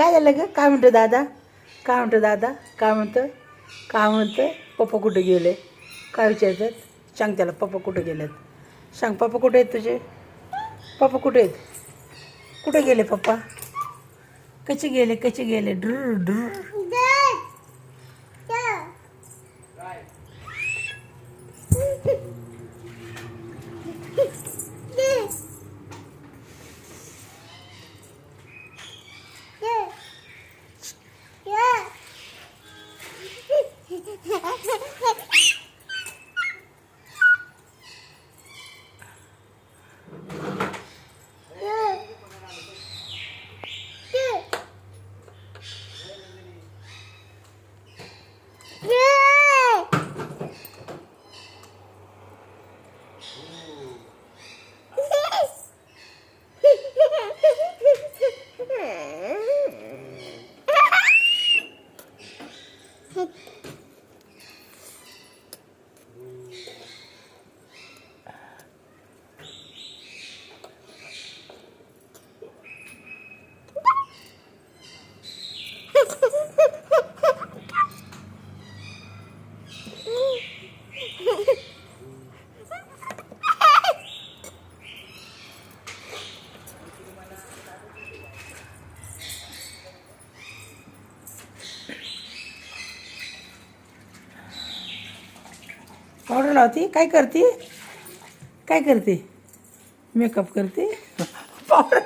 काय झालं ग? काय म्हणतो दादा? काय म्हणतो दादा? काय म्हणतं? काय म्हणतं? पप्पा कुठे गेले? काय विचारतात? सांग त्याला पप्पा कुठे गेलेत? सांग पप्पा कुठे आहेत तुझे? पप्पा कुठे आहेत? कुठे गेले पप्पा? कसे गेले? कसे गेले? Drew Drew. पावडर लावती? काय करते? काय करते? मेकअप करते? पावडर